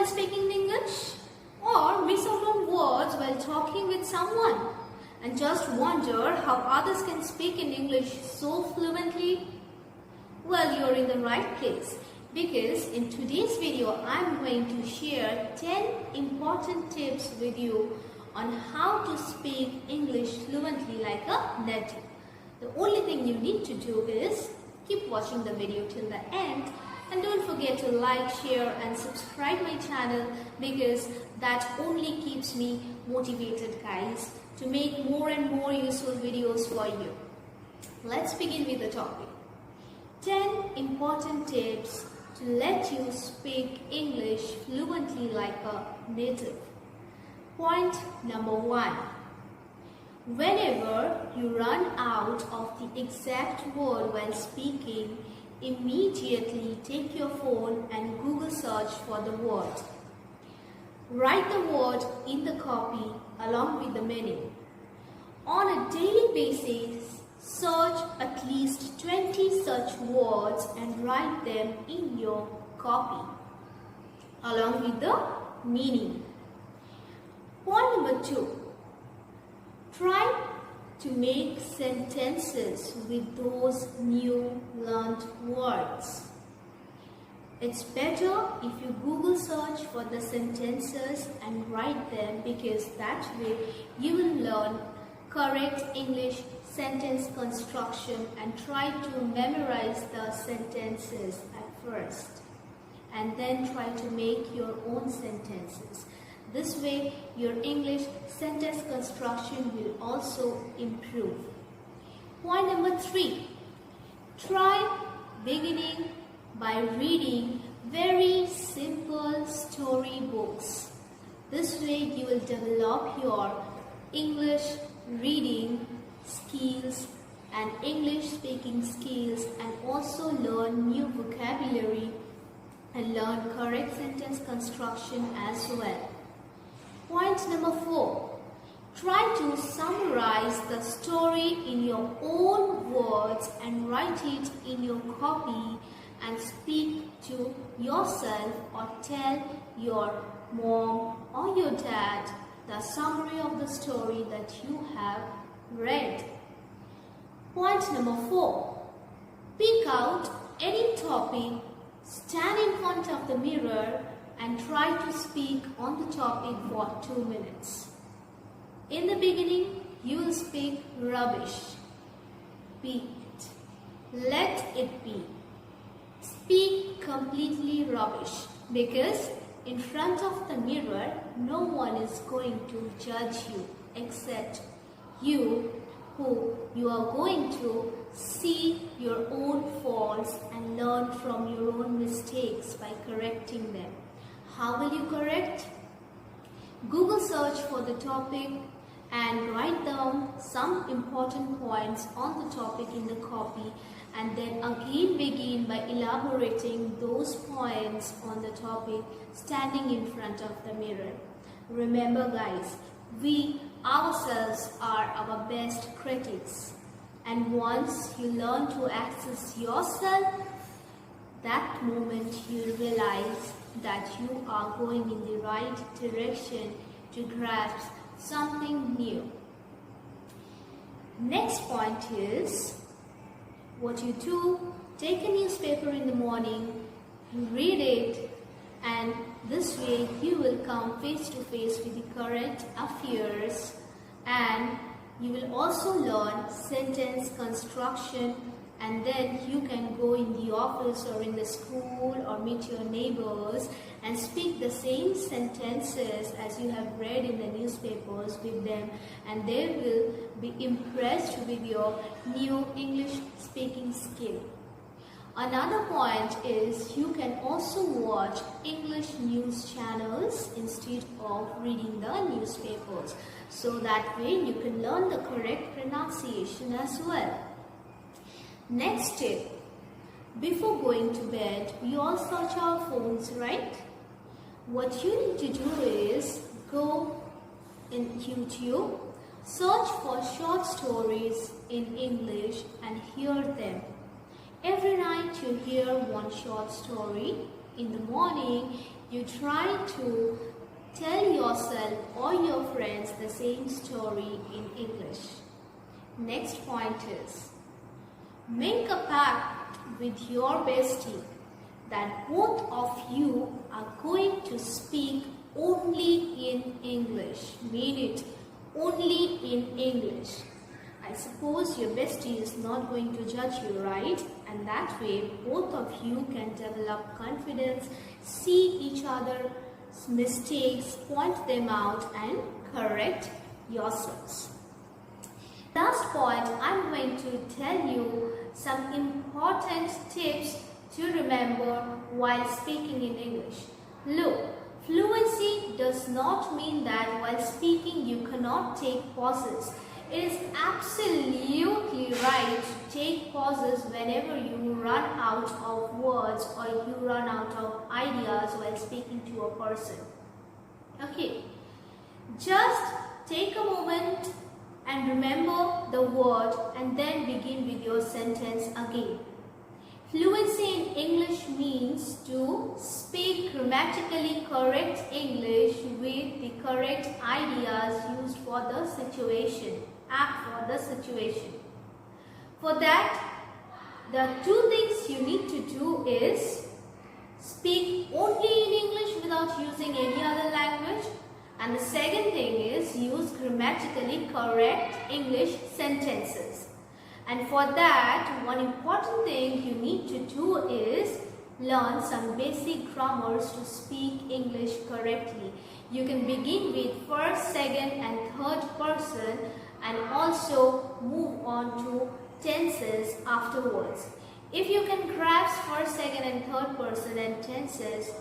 speaking English? Or miss out on words while talking with someone and just wonder how others can speak in English so fluently? Well, you're in the right place, because in today's video I'm going to share 10 important tips with you on how to speak English fluently like a native. The only thing you need to do is keep watching the video till the end, and don't forget to like, share and subscribe my channel, because that only keeps me motivated, guys, to make more and more useful videos for you. Let's begin with the topic. 10 important tips to let you speak English fluently like a native. Point number 1. Whenever you run out of the exact word while speaking, immediately take your phone and Google search for the word. Write the word in the copy along with the meaning. On a daily basis, search at least 20 such words and write them in your copy along with the meaning. Point number 2. Try to make sentences with those new learned words. It's better if you Google search for the sentences and write them, because that way you will learn correct English sentence construction and try to memorize the sentences at first and then try to make your own sentences. This way your English sentence construction will also improve. Point number 3. Try beginning by reading very simple story books. This way you will develop your English reading skills and English speaking skills, and also learn new vocabulary and learn correct sentence construction as well. Point number 4. Try to summarize the story in your own words and write it in your copy and speak to yourself or tell your mom or your dad the summary of the story that you have read. Point number 4. Pick out any topic, stand in front of the mirror and try to speak on the topic for 2 minutes. In the beginning, you will speak rubbish. Be it. Let it be. Speak completely rubbish, because in front of the mirror, no one is going to judge you except you, who you are going to see your own faults and learn from your own mistakes by correcting them. How will you correct? Google search for the topic and write down some important points on the topic in the copy, and then again begin by elaborating those points on the topic standing in front of the mirror. Remember, guys, we ourselves are our best critics, and once you learn to access yourself, that moment you realize that you are going in the right direction to grasp something new. Next point is what you do. Take a newspaper in the morning, read it, and this way you will come face to face with the current affairs, and you will also learn sentence construction, and then you can go in the office or in the school or meet your neighbors and speak the same sentences as you have read in the newspapers with them, and they will be impressed with your new English speaking skill. Another point is you can also watch English news channels instead of reading the newspapers, so that way you can learn the correct pronunciation as well. Next tip. Before going to bed, we all search our phones, right? What you need to do is go in YouTube, search for short stories in English and hear them. Every night you hear one short story. In the morning, you try to tell yourself or your friends the same story in English. Next point is, make a pact with your bestie that both of you are going to speak only in English. Mean it, only in English. I suppose your bestie is not going to judge you, right? And that way, both of you can develop confidence, see each other's mistakes, point them out and correct yourselves. Last point, I'm going to tell you some important tips to remember while speaking in English. Look, fluency does not mean that while speaking you cannot take pauses. It is absolutely right to take pauses whenever you run out of words or you run out of ideas while speaking to a person. Okay, just take a moment and remember the word and then begin with your sentence again. Fluency in English means to speak grammatically correct English with the correct ideas used for the situation, apt for the situation. For that, the two things you need to do is speak only in English without using any other language. And the second thing is use grammatically correct English sentences. And for that, one important thing you need to do is learn some basic grammars to speak English correctly. You can begin with first, second and third person and also move on to tenses afterwards. If you can grasp first, second and third person and tenses,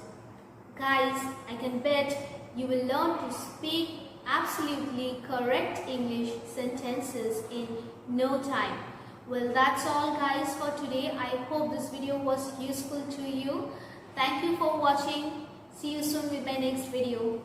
guys, I can bet you will learn to speak absolutely correct English sentences in no time. Well, that's all guys for today. I hope this video was useful to you. Thank you for watching. See you soon with my next video.